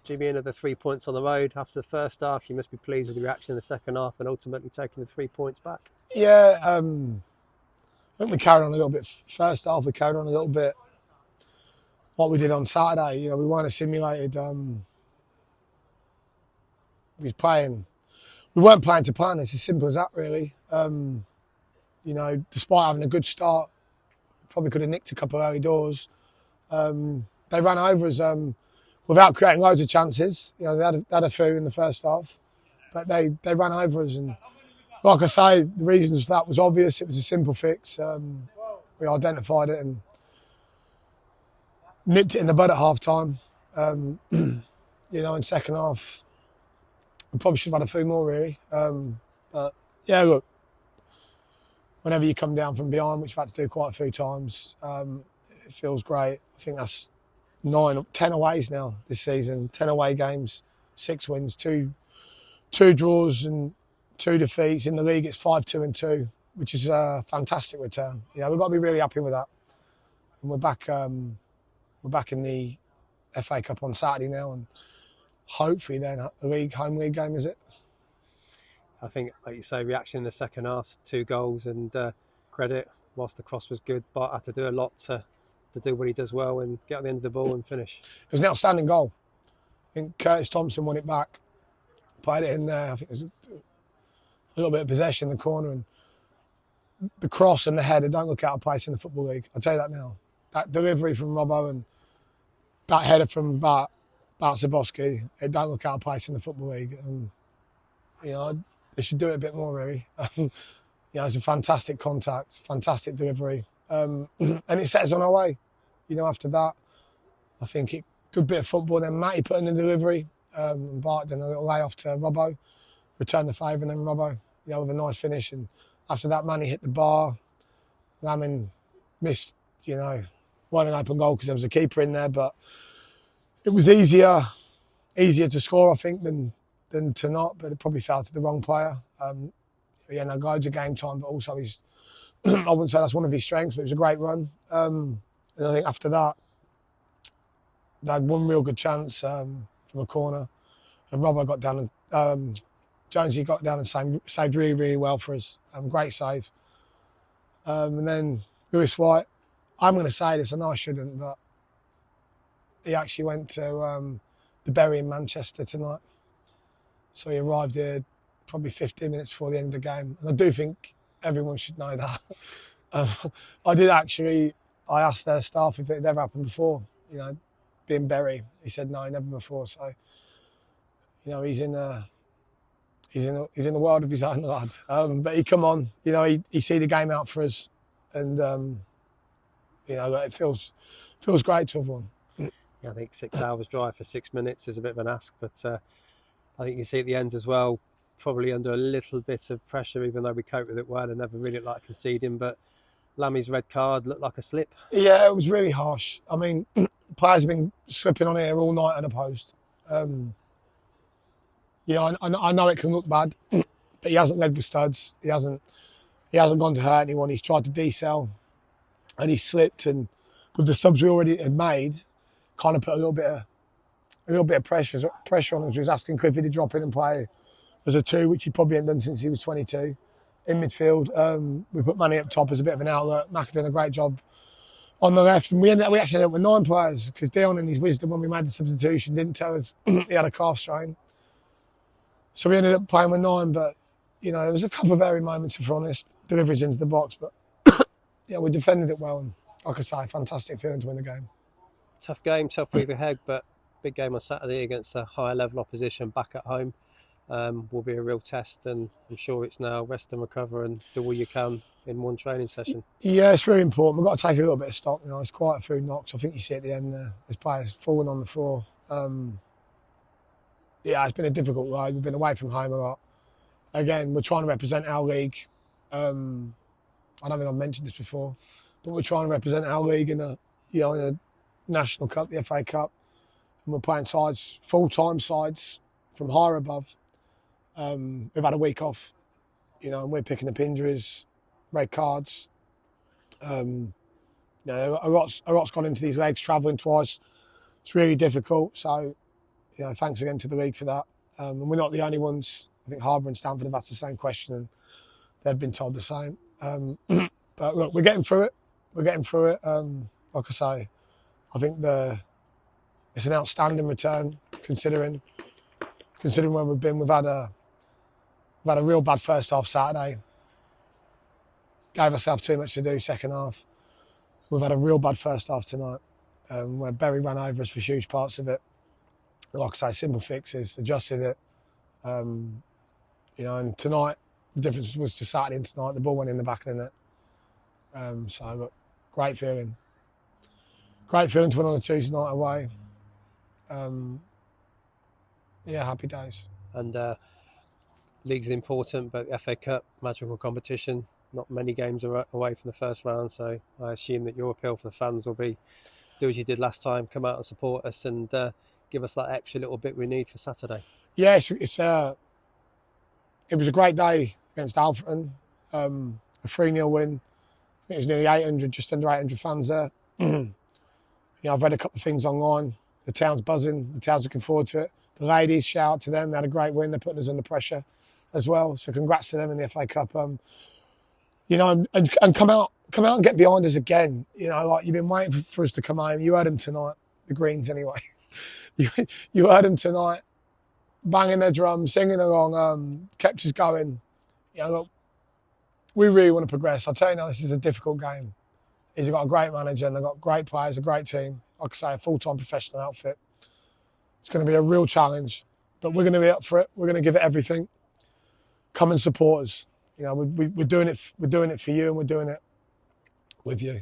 Jimmy, in of the 3 points on the road after the first half. You must be pleased with the reaction in the second half and ultimately taking the 3 points back. Yeah, I think we carried on a little bit. First half, we carried on a little bit what we did on Saturday. You know, we weren't assimilated. We weren't playing to plan. It's as simple as that, really. You know, despite having a good start, probably could have nicked a couple of early doors. They ran over us without creating loads of chances. You know, they had a few in the first half, but they ran over us. And like I say, the reasons for that was obvious. It was a simple fix. We identified it and nipped it in the bud at half time. You know, in second half, we probably should have had a few more, really. But yeah, look, whenever you come down from behind, which we've had to do quite a few times, it feels great. I think that's 10 aways now this season, 10 away games, 6 wins, two draws and 2 defeats. In the league, it's 5-2-2, which is a fantastic return. Yeah, we've got to be really happy with that. And we're back in the FA Cup on Saturday now, and hopefully then a home league game, is it? I think, like you say, reaction in the second half, 2 goals, and credit, whilst the cross was good, but had to do a lot to do what he does well and get at the end of the ball and finish. It was an outstanding goal. I think 𝗕𝗂𝗏𝗧𝗔 won it back, played it in there. I think it was a little bit of possession in the corner, and the cross and the header don't look out of place in the Football League. I'll tell you that now. That delivery from Robbo and that header from 𝗕𝗂𝗏𝗧𝗔, it don't look out of place in the Football League. And, you know, they should do it a bit more, really. You know, it's a fantastic contact, fantastic delivery. And it set us on our way. You know, after that, I think good bit of football. Then Matty put in the delivery, and Bart done a little layoff to Robbo, returned the favour, and then Robbo, you know, with a nice finish. And after that, Manny hit the bar. Lamin missed, you know, won an open goal because there was a keeper in there, but it was easier to score, I think, than to not. But it probably fell to the wrong player. Yeah, no, loads of game time, but also he's. I wouldn't say that's one of his strengths, but it was a great run. And I think after that, they had one real good chance from a corner, and Robbo got down and Jonesy got down and saved really, really well for us. Great save. And then Lewis White, I'm going to say this, I know I shouldn't, but he actually went to the Bury in Manchester tonight. So he arrived here probably 15 minutes before the end of the game. And I do think everyone should know that. I asked their staff if it had ever happened before, you know, being Bury. He said no, never before. So, you know, he's in the world of his own, lad. But he come on, you know, he see the game out for us, and you know, it feels great to have won. Yeah, I think 6 hours drive for 6 minutes is a bit of an ask, but I think you see at the end as well, probably under a little bit of pressure, even though we coped with it well and never really like conceding. But Lammy's red card looked like a slip. Yeah, it was really harsh. I mean, players have been slipping on here all night unopposed. You know, I know it can look bad, but he hasn't led with studs. He hasn't gone to hurt anyone. He's tried to decel, and he slipped. And with the subs we already had made, kind of put a little bit of pressure on us. He was asking 𝗕𝗏𝗏 to drop in and play as a 2, which he probably hadn't done since he was 22. In midfield, we put Manny up top as a bit of an outlet. Mac done a great job on the left, and we actually ended up with 9 players because Dion, in his wisdom, when we made the substitution, didn't tell us he had a calf strain. So we ended up playing with 9, but, you know, there was a couple of airy moments, if we're honest, deliveries into the box, but yeah, we defended it well, and like I say, fantastic feeling to win the game. Tough game, tough week ahead, but big game on Saturday against a higher level opposition back at home. Will be a real test, and I'm sure it's now rest and recover and do all you can in one training session. Yeah, it's really important. We've got to take a little bit of stock now. There's quite a few knocks. I think you see at the end there, there's players falling on the floor. Yeah, it's been a difficult ride. We've been away from home a lot. Again, we're trying to represent our league. I don't think I've mentioned this before, but we're trying to represent our league in a National Cup, the FA Cup, and we're playing sides, full-time sides from higher above. We've had a week off, you know, and we're picking up injuries, red cards. You know, a lot's gone into these legs, travelling twice. It's really difficult. So, thanks again to the league for that. And we're not the only ones. I think Harbour and Stamford have asked the same question, and they've been told the same. But look, we're getting through it. Like I say, I think it's an outstanding return considering where we've been. We've had a real bad first half Saturday. Gave ourselves too much to do second half. We've had a real bad first half tonight, where Bury ran over us for huge parts of it. Like I say, simple fixes, adjusted it. And tonight, the difference was to Saturday and tonight, the ball went in the back of the net. So, look, great feeling. Great feeling to win on a Tuesday night away. Happy days. And league's important, but FA Cup, magical competition. Not many games are away from the first round, so I assume that your appeal for the fans will be do as you did last time, come out and support us and give us that extra little bit we need for Saturday. Yes, it was a great day against Alfreton. A 3-0 win. I think it was nearly 800, just under 800 fans there. I've read a couple of things online. The town's buzzing. The town's looking forward to it. The ladies, shout out to them. They had a great win. They're putting us under pressure as well. So congrats to them in the FA Cup. And come out and get behind us again. Like you've been waiting for us to come home. You heard them tonight, the Greens anyway. you heard them tonight, banging their drums, singing along, kept us going. Look, we really want to progress. I'll tell you now, this is a difficult game. He's got a great manager and they've got great players, a great team. Like I say, a full-time professional outfit. It's going to be a real challenge, but we're going to be up for it. We're going to give it everything. Come and support us. We're doing it. We're doing it for you, and we're doing it with you.